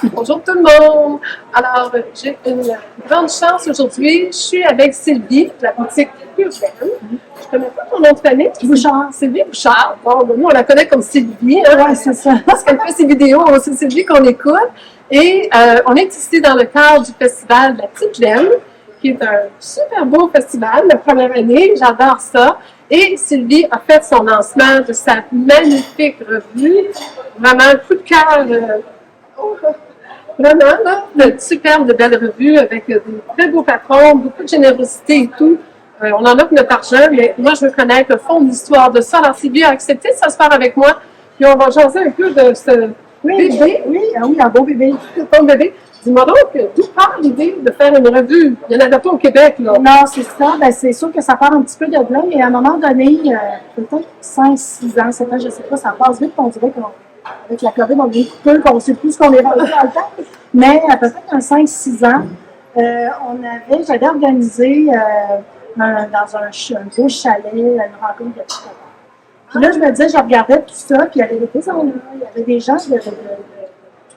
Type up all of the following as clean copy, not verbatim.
Bonjour tout le monde! Alors, j'ai une grande chance aujourd'hui. Je suis avec Sylvie de la boutique Urbaine. Je connais pas ton nom de famille. Bouchard. Sylvie Bouchard. Bon, ben, nous, on la connaît comme Sylvie. Hein? Oui, c'est ça. Parce qu'elle fait ses vidéos, c'est Sylvie qu'on écoute. Et on est ici dans le cadre du festival de la Petite Gemme, qui est un super beau festival, la première année. J'adore ça. Et Sylvie a fait son lancement de sa magnifique revue. Vraiment, un coup de cœur. Vraiment, là, une superbe de belle revue avec des très beaux patrons, beaucoup de générosité et tout. On en a que notre argent, mais moi, je veux connaître le fond de l'histoire de ça. Alors, Sylvie a accepté de s'asseoir avec moi, puis on va jaser un peu de ce bébé. Oui, un beau bébé. Ton bébé. Dis-moi donc, d'où part l'idée de faire une revue? Il n'y en avait pas au Québec, là. Non, c'est ça. Ben, c'est sûr que ça part un petit peu de là, mais à un moment donné, peut-être 5-6 ans, 7 ans, je ne sais pas, ça passe vite, on dirait qu'avec la COVID, on est coupé, qu'on ne sait plus ce qu'on est rendu dans le temps. Mais à peu près dans 5-6 ans, j'avais organisé dans un beau chalet, une rencontre de petits copains. Puis là, je me disais, je regardais tout ça, puis il y avait des maisons-là, il y avait des gens de toutes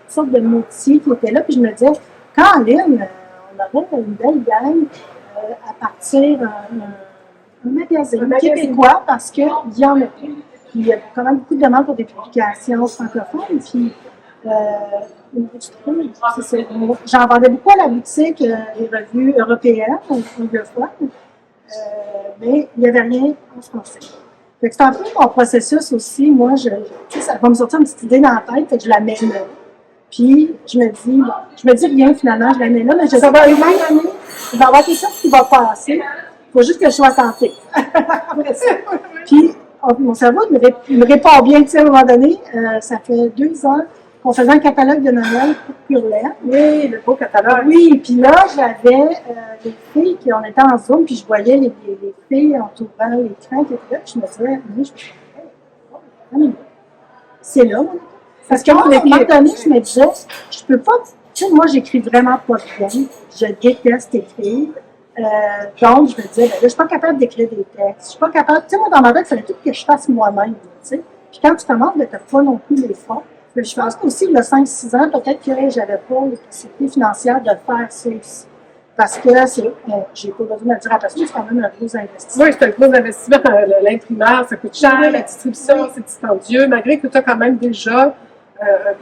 sortes de métiers qui étaient là, puis je me disais, Caroline, on aurait une belle gang à partir d'un magazine québécois, parce qu'il y en a plus. Il y a quand même beaucoup de demandes pour des publications francophones, puis j'en vendais beaucoup à la boutique, les revues européennes, anglophones, mais il n'y avait rien en français. Fait que c'est un peu mon processus aussi. Moi, ça va me sortir une petite idée dans la tête, fait que je la mets là. Puis, je me dis rien finalement, je la mets là, mais je sais que même année, il va y avoir quelque chose qui va passer. Il faut juste que je sois attentive. Puis, mon cerveau, il me répond bien, tu sais, à un moment donné. Ça fait 2 ans qu'on faisait un catalogue de Noël pour Purlaine. Oui, le beau catalogue. Oui, puis là, j'avais des filles qui, on était en Zoom, puis je voyais les filles entourant l'écran qui étaient là, puis je me disais, c'est là, moi. Parce qu'à un moment donné, je me disais, je peux pas, tu sais, moi, j'écris vraiment pas bien, je déteste écrire. Donc, je me disais, ben là, je suis pas capable d'écrire des textes, je suis pas capable, tu sais, moi, dans ma tête, il fallait tout que je fasse moi-même, tu sais. Puis quand tu commences, ben, t'as pas non plus les fonds. Mais je pense qu'aussi, il y a 5-6 ans, peut-être que j'avais pas les possibilités financières de faire ça aussi. Parce que j'ai pas besoin de le dire à personne, c'est quand même un gros investissement. Oui, c'est un gros investissement. L'imprimeur, ça coûte cher, la distribution, c'est dispendieux, malgré que tu as quand même déjà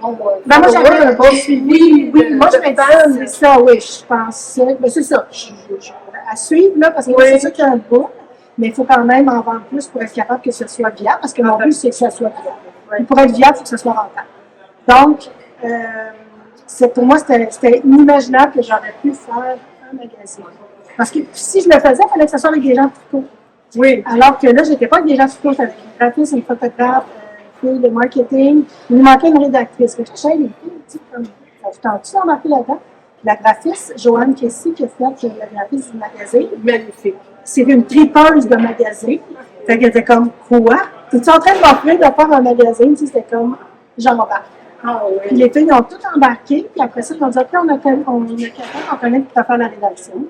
moi, j'avais un bon suivi. Oui, moi, je me disais, c'est ça, oui, je pensais. Ben, c'est ça. À suivre, là, parce que c'est ça qu'il y a un bout, mais il faut quand même en vendre plus pour être capable que ce soit viable, parce que mon but, c'est que ça soit viable. Pour être viable, il faut que ce soit rentable. Donc, pour moi, c'était inimaginable que j'aurais pu faire un magazine. Parce que si je le faisais, il fallait que ce soit avec des gens de tricot. Oui. Alors que là, je n'étais pas avec des gens de tricot, j'avais une graphiste, une photographe, une fille de marketing. Il me manquait une rédactrice. Je cherchais les filles, comme je t'en embarqué là-dedans. La graphiste, Joanne Kessy, qui a fait la graphiste du magazine. Magnifique. C'est une tripeuse de magazine. Fait qu'elle était comme, quoi? Es-tu en train de m'offrir de faire un magazine? C'était comme, j'embarque. Ah, oui. Puis les filles ont tout embarqué, puis après ça, ils ont dit, OK, on a quelqu'un qu'on connaît qui peut faire la rédaction.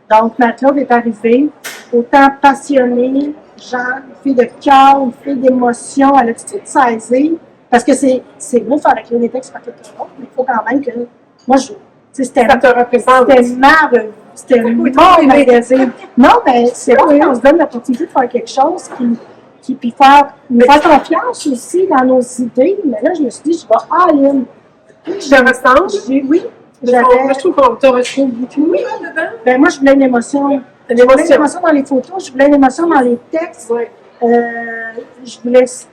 Donc, Mathilde est arrivée, autant passionnée, genre, une fille de cœur, une fille d'émotion, elle a tout de suite saisi, parce que c'est beau faire écrire des textes par quelqu'un d'autre, mais il faut quand même que, moi, c'était ça te représente. C'était ma revue, c'était mon magazine. Non, mais c'est vrai qu'on se donne l'opportunité de faire quelque chose puis faire confiance aussi dans nos idées. Mais là, je me suis dit, je vais all-in. Je te ressemble? Oui. Je trouve qu'on te retrouve beaucoup dedans. Ben, moi, je voulais une émotion. Je voulais une émotion dans les photos, je voulais une émotion dans les textes. Oui.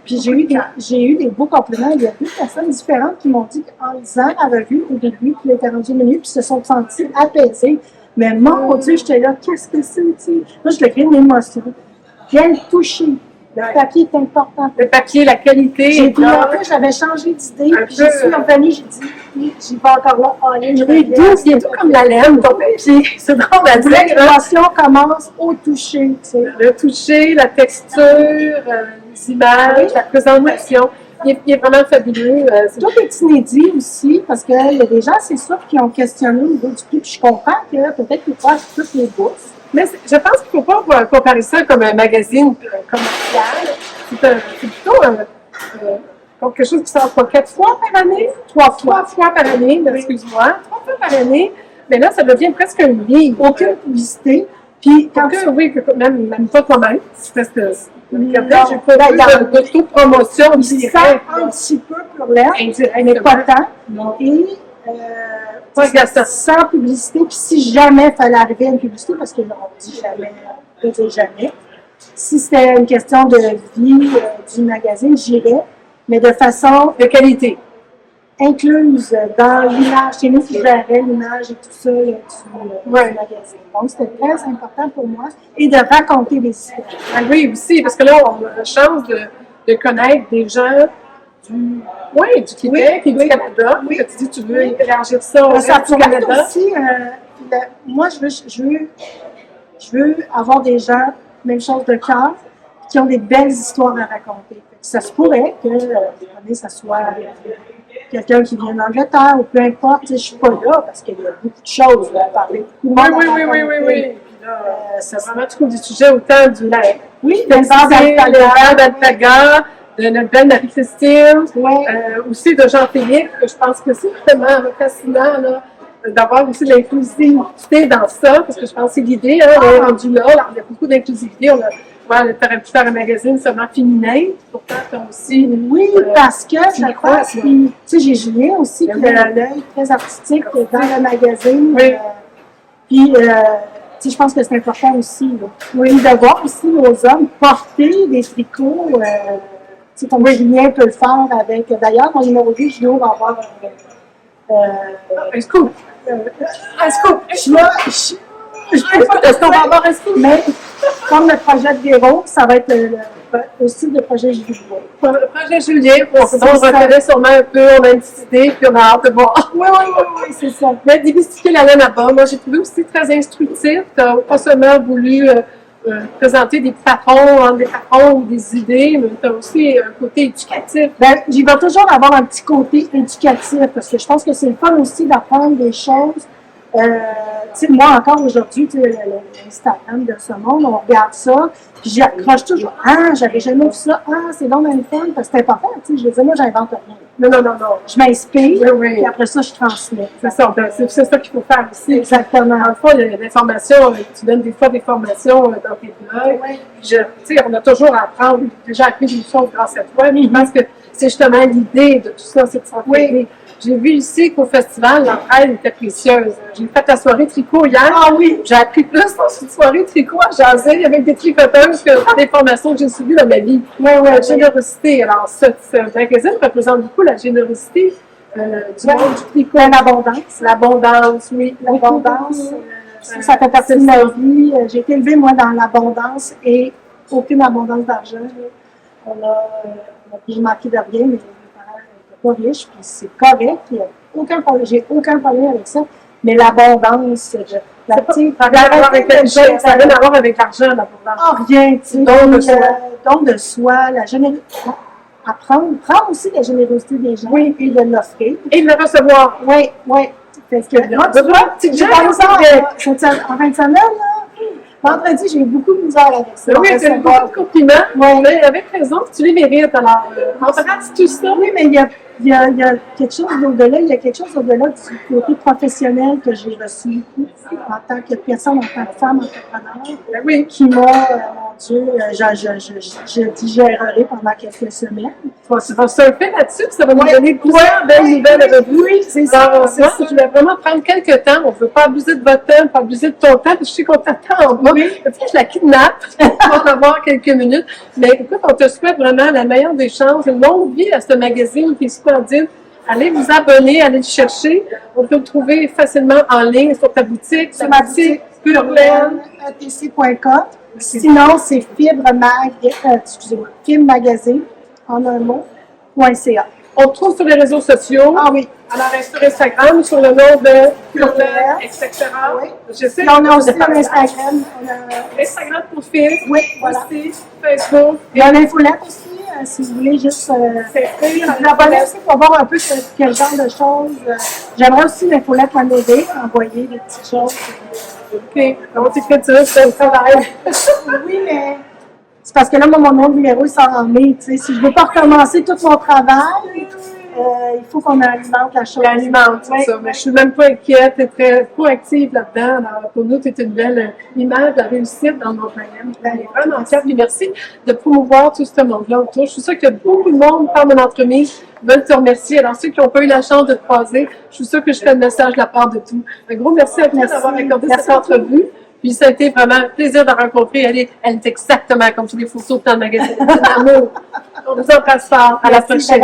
Puis j'ai eu des beaux compliments. Il y a 2 personnes différentes qui m'ont dit qu'en lisant la revue au début, puis l'étaient rendu minutes, puis se sont sentis apaisés. Mais mon Dieu, j'étais là, qu'est-ce que c'est? Moi, je voulais créer une émotion. Bien toucher. Le papier est important. Le papier, la qualité. J'ai dit, après, j'avais changé d'idée, puis je suis revenue, j'ai dit, j'y vais encore là. Il est tout comme la laine, ton papier. C'est drôle à dire. L'émotion commence au toucher. Tu sais. Le toucher, la texture, les images, la présentation. Il est vraiment fabuleux. Tout est inédit aussi, parce qu'il y a des gens, c'est sûr, qui ont questionné au niveau du prix, puis je comprends que peut-être qu'ils passent toutes les bourses. Mais je pense qu'il ne faut pas comparer ça comme un magazine commercial. C'est plutôt Donc, quelque chose qui sort pas 4 fois par année? 3 fois par année, excuse-moi. 3 fois par année. Mais là, ça devient presque un livre. Aucune publicité. Puis, quand Oui, même pas toi-même. Parce que, regardez, non, j'ai pas eu d'auto-promotion il sent directe. un petit peu pour l'air, Indirectement. mais pas tant. Non. Et Pas agaçant. sans publicité, puis si jamais il fallait arriver à une publicité, parce que on dit jamais, on peut dire jamais, si c'était une question de vie du magazine, j'irais, mais de façon De qualité. incluse dans l'image. C'est nous qui gérait l'image et tout ça du magazine. Donc, c'était très important pour moi. Et de raconter des histoires. Ah oui, aussi, parce que là, on a la chance de connaître des gens du Québec et du Canada. Oui. Que tu dis, tu veux élargir ça au Ça reste du pourrait être Canada. aussi, moi, je veux avoir des gens, même chose de cœur, qui ont des belles histoires à raconter. Ça se pourrait que ça soit quelqu'un qui vient d'Angleterre ou peu importe. Je ne suis pas là parce qu'il y a beaucoup de choses à parler. Oui. Puis là, c'est vraiment tous des sujets autant du lac. Oui, l'élevage d'Alpaga, de notre belle Marie-Christine, Ouais. aussi de Jean-Philippe, que je pense que c'est vraiment fascinant là, d'avoir aussi de l'inclusivité dans ça, parce que je pense que c'est l'idée, on est rendu là, alors, il y a beaucoup d'inclusivité, tu aurais pu faire un magazine seulement féminin, pourtant tu as aussi... Oui, parce que je crois, tu sais, j'ai Julien aussi qui a l'œil très artistique dans le magazine. Oui. Puis, tu sais, je pense que c'est important aussi, là. Oui, de voir aussi nos hommes porter des tricots, tu sais, comme Julien peut le faire avec... D'ailleurs, mon numéro 2, Julien va avoir un scoop! Un scoop! Je sais pas est-ce qu'on va avoir un scoop, mais comme le projet de Véro, ça va être aussi le projet Julien. Le projet Julien, on reconnaît sûrement un peu, on a une petite idée, puis on a hâte de voir. Oui, c'est ça. Mais démystifier la laine à bas, moi j'ai trouvé aussi très instructif. Tu n'as pas seulement voulu présenter des patrons ou des idées, mais tu as aussi un côté éducatif. Ben, il va toujours avoir un petit côté éducatif, parce que je pense que c'est le fun aussi d'apprendre des choses. Tu sais, moi encore aujourd'hui, tu sais, l'Instagram de ce monde, on regarde ça, puis j'y accroche toujours. Ah, j'avais jamais vu ça. Ah, c'est donc le fun, parce que c'est important. Tu sais, je veux dire, moi, j'invente rien. Non. Je m'inspire, Oui. et après ça, je transmets. C'est ça, c'est ça qu'il faut faire aussi. Exactement. Dans le fond, il y a l'information, tu donnes des fois des formations dans tes blogs. Oui. Tu sais, on a toujours à apprendre. J'ai déjà appris des choses grâce à toi, mais je pense que c'est justement l'idée de tout ça, c'est de s'entraider. Oui. J'ai vu ici qu'au festival, l'entraide était précieuse. J'ai fait la soirée tricot hier. Ah oui! J'ai appris plus dans une soirée tricot à jaser avec des tricoteuses que des formations que j'ai suivies dans ma vie. La générosité. Alors, ce magazine représente beaucoup la générosité du monde du tricot. L'abondance. L'abondance, oui. L'abondance, ça fait partie de ma vie. J'ai été élevée, moi, dans l'abondance et aucune abondance d'argent. On a plus remarqué de rien, mais pas riche, puis c'est correct, puis j'ai aucun problème avec ça, mais l'abondance, ça n'a rien à voir avec l'argent, l'abondance. Ah, rien, tu sais. Don de soi, la générosité. Prendre aussi la générosité des gens et de l'offrir. Et de le recevoir. Oui. Fait que, moi, tu vois, j'ai pensé en fin de semaine, là, vendredi, j'ai eu beaucoup de misère avec ça. Oui, c'est beaucoup de compliments. Oui. Mais avec raison, tu les mérites. Alors, embrasse tout ça. Oui, mais il y a quelque chose d'au-delà. Il y a quelque chose au-delà du côté professionnel que j'ai reçu en tant que personne, en tant que femme entrepreneur, qui m'a, mon Dieu, je digérerai pendant quelques semaines. Tu vas surfer là-dessus, puis ça va nous donner plusieurs belles nouvelles avec vous. Oui, c'est ça. Je voulais vraiment prendre quelques temps. On ne veut pas abuser de votre temps, pas abuser de ton temps, parce que je sais qu'on t'attend en bas. Peut-être que je la kidnappe pour en avoir quelques minutes. Mais écoute, on te souhaite vraiment la meilleure des chances, une longue vie à ce magazine qui est splendide. Allez vous abonner, allez le chercher. On peut le trouver facilement en ligne sur ta boutique, sur ma boutique purlaine.atc.com. Sinon, c'est Fibre Magazine, en un mot, .ca. On te trouve sur les réseaux sociaux. Ah oui. Alors, sur Instagram, sur le nom de Purlaine, etc. Oui. Je sais on a aussi un Instagram. Instagram pour Phil. Oui, voilà. Aussi, Facebook. Il y a l'infolette aussi, si vous voulez juste l'abonner aussi pour voir un peu quel genre de choses. J'aimerais aussi l'infolette m'aider, envoyer des petites choses. OK. Comment tu fais ça? C'est un travail. Oui, mais c'est parce que là, moi, mon nom numéro, il sort en mai. Tu sais, si je veux pas recommencer tout mon travail, il faut qu'on alimente la chose. L'alimente, c'est Ouais. ça. Mais je suis même pas inquiète, tu es très proactive là-dedans. Alors, pour nous, tu es une belle image de la réussite dans le monde Mayenne. Elle est vraiment fière. Puis merci de promouvoir tout ce monde-là autour. Je suis sûre qu'il y a beaucoup de monde, par mon entremise, veulent te remercier. Alors, ceux qui n'ont pas eu la chance de te croiser, je suis sûre que je fais le message de la part de tout. Un gros merci à toi d'avoir accordé cette entrevue. Puis ça a été vraiment un plaisir de la rencontrer. Elle est exactement comme sur les photos dans le magazine. C'est un amour. On vous embrasse fort. À la prochaine.